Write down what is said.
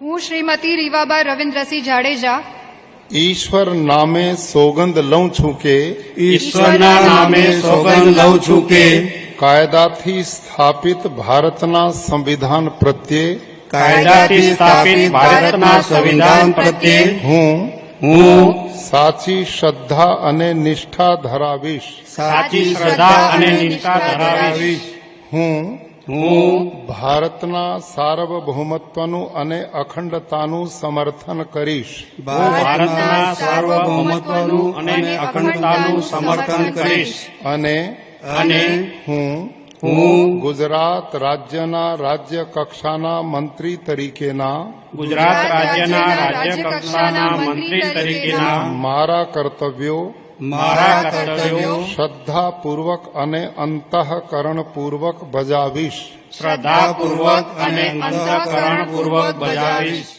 હું શ્રીમતી રીવાબા રવિન્દ્રસિંહ જાડેજા ઈશ્વર નામે સોગંદ લઉં છું કે ઈશ્વરના નામે સોગંદ લઉં છું કે કાયદાથી સ્થાપિત ભારતના સંવિધાન પ્રત્યે કાયદાથી સ્થાપિત ભારતના સંવિધાન પ્રત્યે હું સાચી શ્રદ્ધા અને નિષ્ઠા ધરાવીશ. સાચી શ્રદ્ધા અને નિષ્ઠા ધરાવીશ. હું ભારતના સાર્વભૌમત્વનું અને અખંડતાનું સમર્થન કરીશ. ભારતના સાર્વભૌમત્વનું અને અખંડતાનું સમર્થન કરીશ. અને હું ગુજરાત રાજ્યના રાજ્ય કક્ષાના મંત્રી તરીકેના ગુજરાત રાજ્યના રાજ્ય કક્ષાના મંત્રી તરીકેના મારા કર્તવ્યો શ્રદ્ધાપૂર્વક અને અંતઃકરણપૂર્વક બજાવીશ. શ્રદ્ધાપૂર્વક અને અંતઃકરણપૂર્વક બજાવીશ.